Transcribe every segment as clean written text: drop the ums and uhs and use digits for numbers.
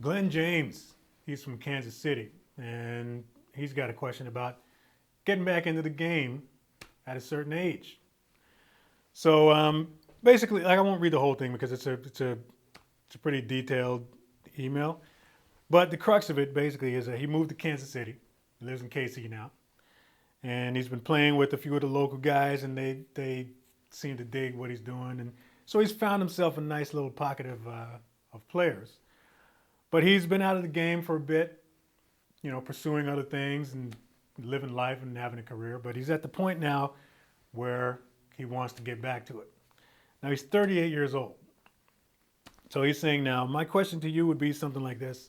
Glenn James, he's from Kansas City, and he's got a question about getting back into the game at a certain age. So basically, like, I won't read the whole thing because it's a pretty detailed email. But the crux of it basically is that he moved to Kansas City. He lives in KC now, and he's been playing with a few of the local guys, and they seem to dig what he's doing, and so he's found himself a nice little pocket of players. But he's been out of the game for a bit, pursuing other things and living life and having a career. But he's at the point now where he wants to get back to it. Now, he's 38 years old. So he's saying now, my question to you would be something like this.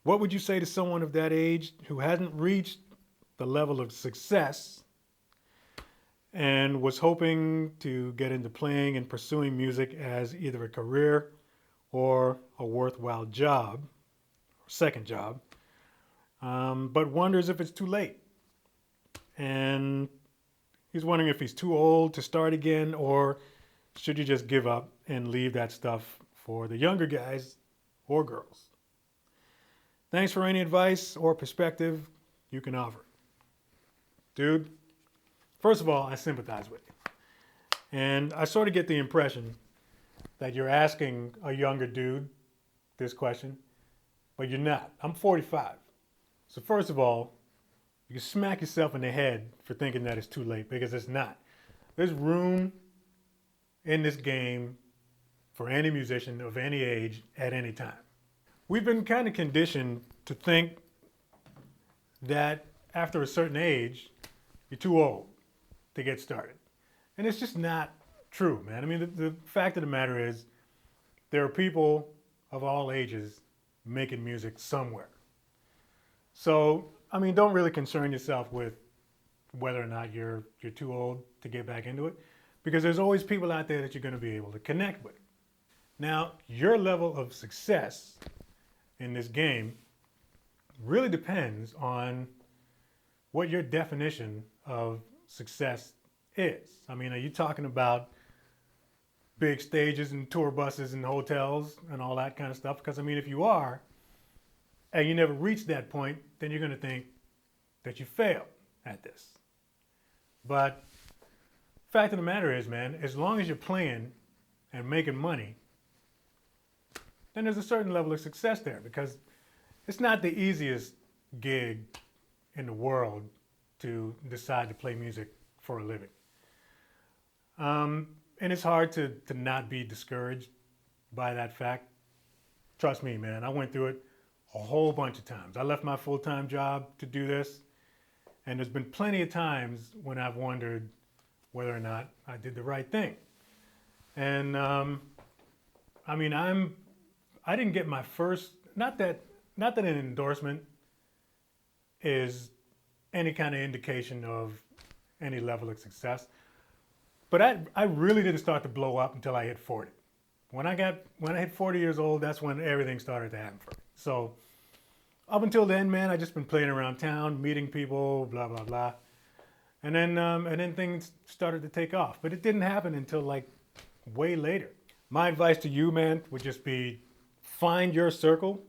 What would you say to someone of that age who hasn't reached the level of success and was hoping to get into playing and pursuing music as either a career or a worthwhile job, or second job, but wonders if it's too late? And he's wondering if he's too old to start again, or should you just give up and leave that stuff for the younger guys or girls? Thanks for any advice or perspective you can offer. Dude, first of all, I sympathize with you. And I sort of get the impression that you're asking a younger dude this question, but you're not. I'm 45. So first of all, you can smack yourself in the head for thinking that it's too late, because it's not. There's room in this game for any musician of any age at any time. We've been kind of conditioned to think that after a certain age, you're too old to get started. And it's just not true, man. I mean, the fact of the matter is, there are people of all ages making music somewhere. So, I mean, don't really concern yourself with whether or not you're too old to get back into it, because there's always people out there that you're going to be able to connect with. Now, your level of success in this game really depends on what your definition of success is. I mean, are you talking about big stages and tour buses and hotels and all that kind of stuff? Because, I mean, if you are, and you never reach that point, then you're going to think that you failed at this. But fact of the matter is, man, as long as you're playing and making money, then there's a certain level of success there, because it's not the easiest gig in the world to decide to play music for a living. And it's hard to not be discouraged by that fact. Trust me, man, I went through it a whole bunch of times. I left my full-time job to do this, and there's been plenty of times when I've wondered whether or not I did the right thing. And I mean, I didn't get my first, not that an endorsement is any kind of indication of any level of success, but I really didn't start to blow up until I hit 40. When I hit 40 years old, that's when everything started to happen for me. So up until then, man, I just been playing around town, meeting people, blah, blah, blah. And then things started to take off. But it didn't happen until like way later. My advice to you, man, would just be find your circle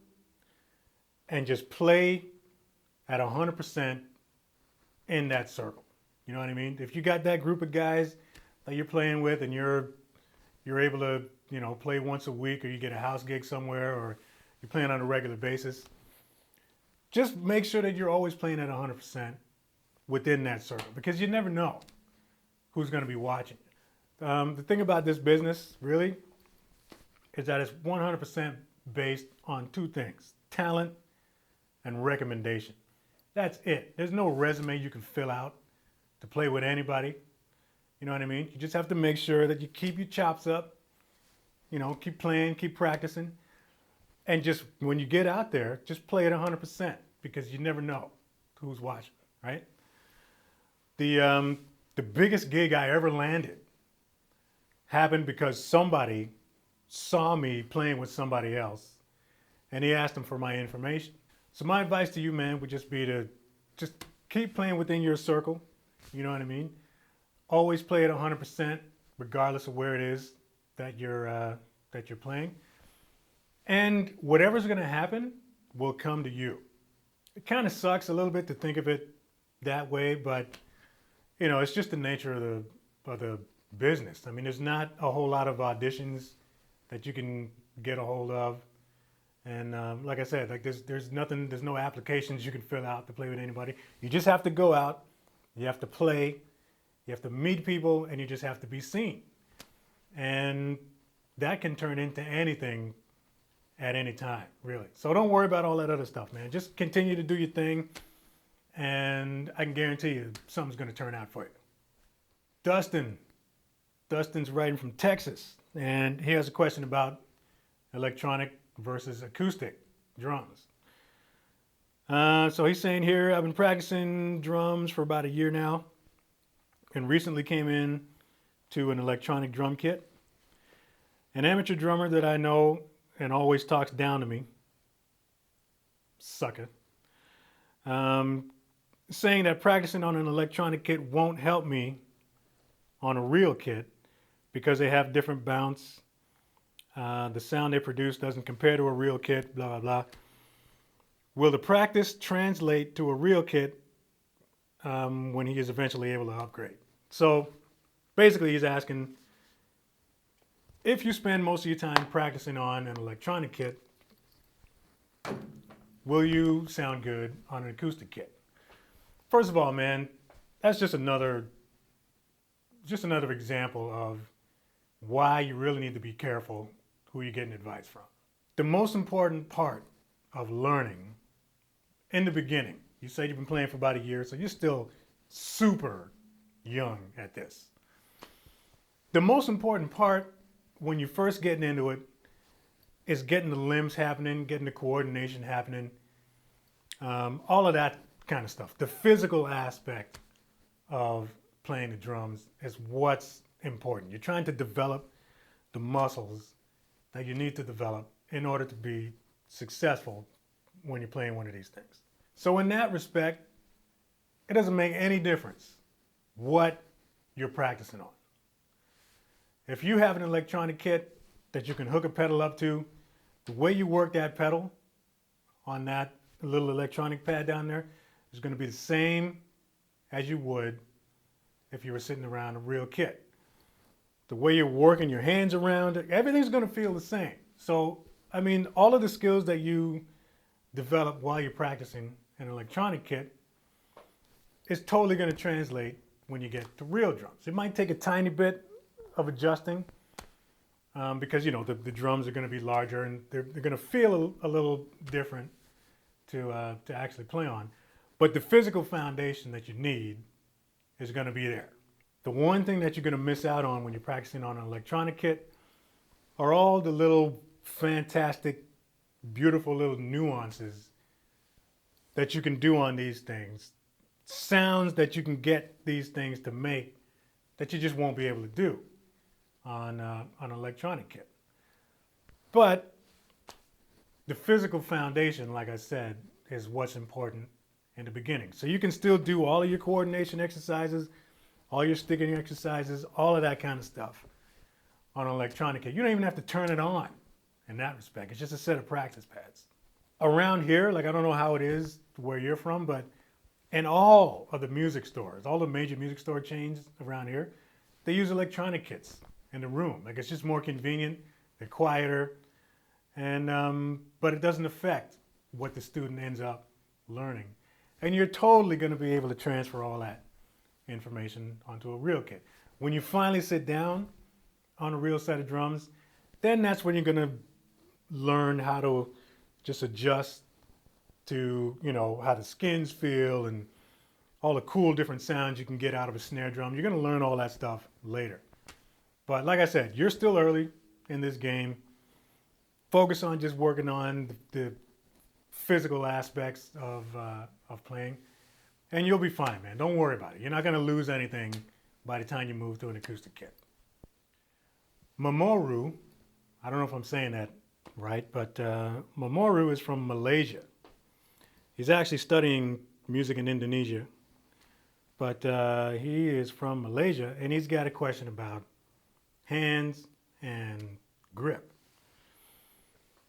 and just play at 100% in that circle. You know what I mean? If you got that group of guys that you're playing with and you're able to, play once a week, or you get a house gig somewhere, or you're playing on a regular basis, just make sure that you're always playing at 100% within that circle, because you never know who's going to be watching. The thing about this business, really, is that it's 100% based on two things: talent and recommendation. That's it. There's no resume you can fill out to play with anybody. You know what I mean? You just have to make sure that you keep your chops up, keep playing, keep practicing, and just when you get out there, just play at 100%, because you never know who's watching, right? The biggest gig I ever landed happened because somebody saw me playing with somebody else, and he asked them for my information. So my advice to you, man, would just be to just keep playing within your circle. You know what I mean? Always play at 100%, regardless of where it is that you're playing. And whatever's going to happen will come to you. It kind of sucks a little bit to think of it that way, but it's just the nature of the business. I mean, there's not a whole lot of auditions that you can get a hold of, and like I said, like there's no applications you can fill out to play with anybody. You just have to go out, you have to play, you have to meet people, and you just have to be seen, and that can turn into anything at any time, really. So don't worry about all that other stuff, man. Just continue to do your thing, and I can guarantee you something's going to turn out for you. Dustin's writing from Texas, and he has a question about electronic versus acoustic drums. So he's saying here, I've been practicing drums for about a year now, and recently came in to an electronic drum kit. An amateur drummer that I know and always talks down to me, sucker, saying that practicing on an electronic kit won't help me on a real kit because they have different bounce. The sound they produce doesn't compare to a real kit, blah, blah, blah. Will the practice translate to a real kit when he is eventually able to upgrade? So basically he's asking, if you spend most of your time practicing on an electronic kit, will you sound good on an acoustic kit? First of all, man, that's just another example of why you really need to be careful who you're getting advice from. The most important part of learning in the beginning, you said you've been playing for about a year, so you're still super young at this. The most important part when you're first getting into it is getting the limbs happening, getting the coordination happening, all of that kind of stuff. The physical aspect of playing the drums is what's important. You're trying to develop the muscles that you need to develop in order to be successful when you're playing one of these things. So in that respect, it doesn't make any difference what you're practicing on. If you have an electronic kit that you can hook a pedal up to, the way you work that pedal on that little electronic pad down there is going to be the same as you would if you were sitting around a real kit. The way you're working your hands around it, everything's going to feel the same. So, I mean, all of the skills that you develop while you're practicing an electronic kit is totally going to translate when you get to real drums. It might take a tiny bit of adjusting because the drums are going to be larger and they're going to feel a little different to actually play on, but the physical foundation that you need is going to be there. The one thing that you're going to miss out on when you're practicing on an electronic kit are all the little fantastic, beautiful little nuances that you can do on these things, sounds that you can get these things to make that you just won't be able to do on an electronic kit. But the physical foundation, like I said, is what's important in the beginning. So you can still do all of your coordination exercises, all your sticking exercises, all of that kind of stuff on an electronic kit. You don't even have to turn it on in that respect. It's just a set of practice pads. Around here, like I don't know how it is where you're from, but in all of the music stores, all the major music store chains around here, they use electronic kits in the room. Like it's just more convenient, they're quieter, and but it doesn't affect what the student ends up learning. And you're totally going to be able to transfer all that information onto a real kit. When you finally sit down on a real set of drums, then that's when you're going to learn how to just adjust to, how the skins feel and all the cool different sounds you can get out of a snare drum. You're going to learn all that stuff later. But like I said, you're still early in this game. Focus on just working on the physical aspects of playing, and you'll be fine, man. Don't worry about it. You're not going to lose anything by the time you move to an acoustic kit. Mamoru, I don't know if I'm saying that right, but Mamoru is from Malaysia. He's actually studying music in Indonesia. but he is from Malaysia, and he's got a question about hands and grip.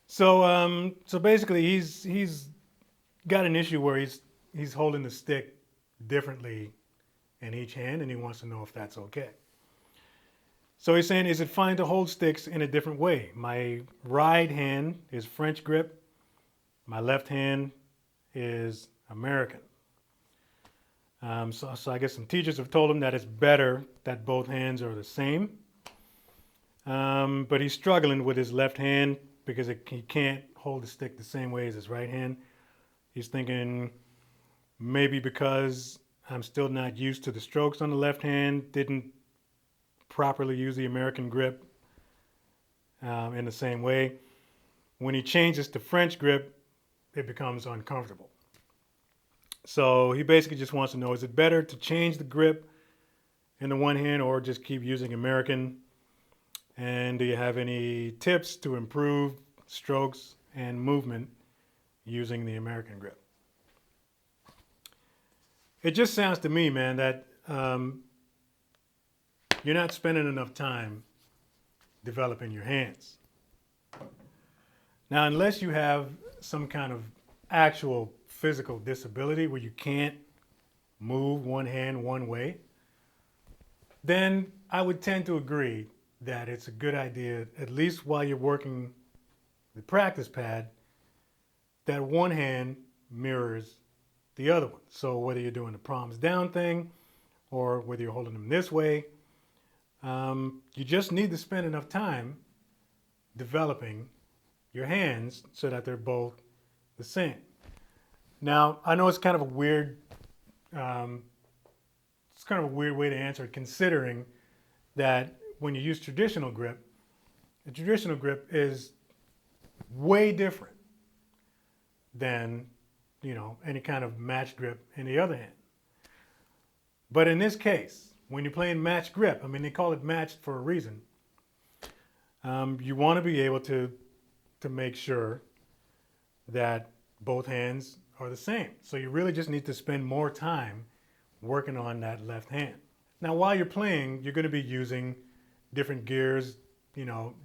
So basically, he's got an issue where he's holding the stick differently in each hand, and he wants to know if that's okay. So he's saying, is it fine to hold sticks in a different way? My right hand is French grip. My left hand is American. So I guess some teachers have told him that it's better that both hands are the same. But he's struggling with his left hand because he can't hold the stick the same way as his right hand. He's thinking maybe because I'm still not used to the strokes on the left hand, didn't properly use the American grip in the same way. When he changes to French grip, it becomes uncomfortable. So he basically just wants to know, is it better to change the grip in the one hand or just keep using American? And do you have any tips to improve strokes and movement using the American grip? It just sounds to me, man, that you're not spending enough time developing your hands. Now, unless you have some kind of actual physical disability where you can't move one hand one way, then I would tend to agree that it's a good idea, at least while you're working the practice pad, that one hand mirrors the other one. So whether you're doing the palms down thing or whether you're holding them this way, you just need to spend enough time developing your hands so that they're both the same. Now, I know it's kind of a weird, way to answer it, considering that when you use traditional grip, the traditional grip is way different than, any kind of match grip in the other hand. But in this case, when you're playing match grip, they call it matched for a reason. You want to be able to make sure that both hands are the same. So you really just need to spend more time working on that left hand. Now, while you're playing, you're going to be using different gears,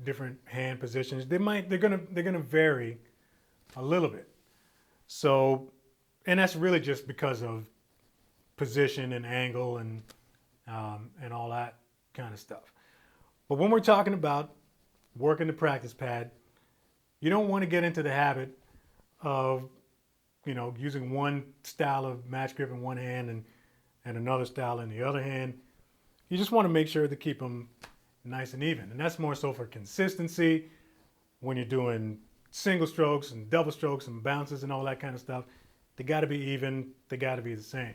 different hand positions. They're going to vary a little bit. So, and that's really just because of position and angle and all that kind of stuff. But when we're talking about working the practice pad, you don't want to get into the habit of, using one style of match grip in one hand and another style in the other hand. You just want to make sure to keep them nice and even. And that's more so for consistency when you're doing single strokes and double strokes and bounces and all that kind of stuff. They got to be even. They got to be the same.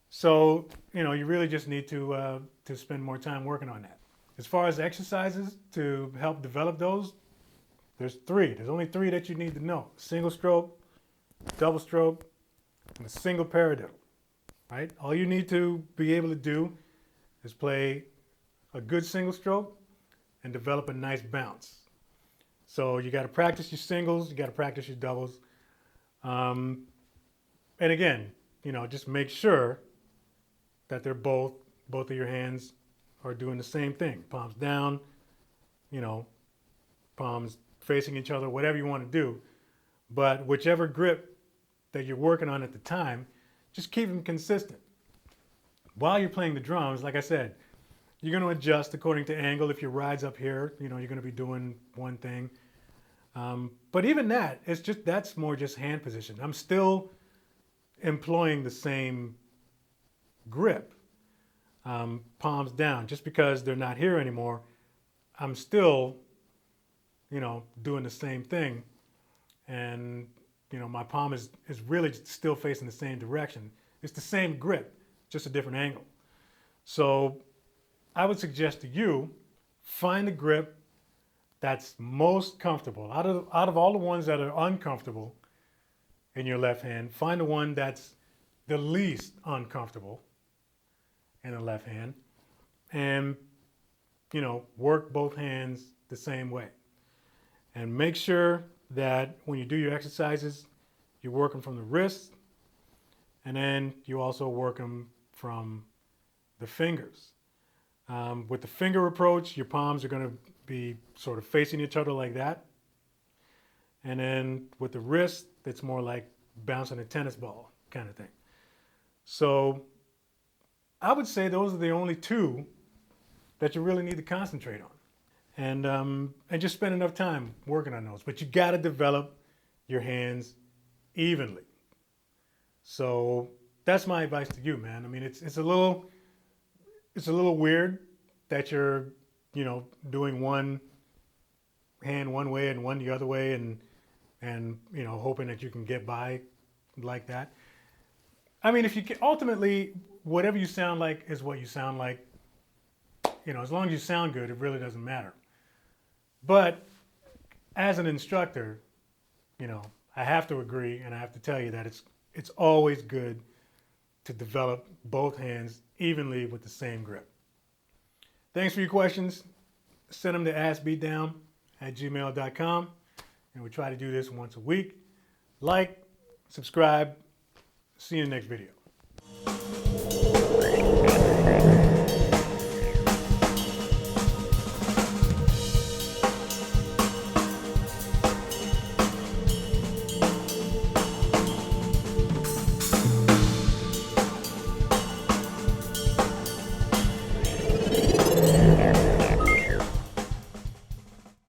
So, you really just need to spend more time working on that. As far as exercises to help develop those, there's three. There's only three that you need to know. Single stroke, double stroke, and a single paradiddle, right? All you need to be able to do is play a good single stroke and develop a nice bounce. So you got to practice your singles, you got to practice your doubles. And again, just make sure that they're both of your hands are doing the same thing. Palms down, palms facing each other, whatever you want to do. But whichever grip that you're working on at the time, just keep them consistent. While you're playing the drums, like I said, you're going to adjust according to angle. If your ride's up here, you're going to be doing one thing. But even that, that's more just hand position. I'm still employing the same grip, palms down. Just because they're not here anymore, I'm still, doing the same thing. And, my palm is really still facing the same direction. It's the same grip, just a different angle. So I would suggest to you, find a grip that's most comfortable. Out of all the ones that are uncomfortable in your left hand, find the one that's the least uncomfortable in the left hand, and work both hands the same way. And make sure that when you do your exercises, you're working from the wrist, and then you also work them from the fingers. With the finger approach, your palms are going to be sort of facing each other like that. And then with the wrist, it's more like bouncing a tennis ball kind of thing. So I would say those are the only two that you really need to concentrate on. And just spend enough time working on those. But you got to develop your hands evenly. So that's my advice to you, man. I mean, it's a little weird that you're, doing one hand one way and one the other way, and hoping that you can get by like that. I mean, if you can, ultimately, whatever you sound like is what you sound like. As long as you sound good, it really doesn't matter. But as an instructor, I have to agree, and I have to tell you that it's always good to develop both hands evenly with the same grip. Thanks for your questions. Send them to askbeatdown@gmail.com, and we try to do this once a week. Like, subscribe. See you in the next video.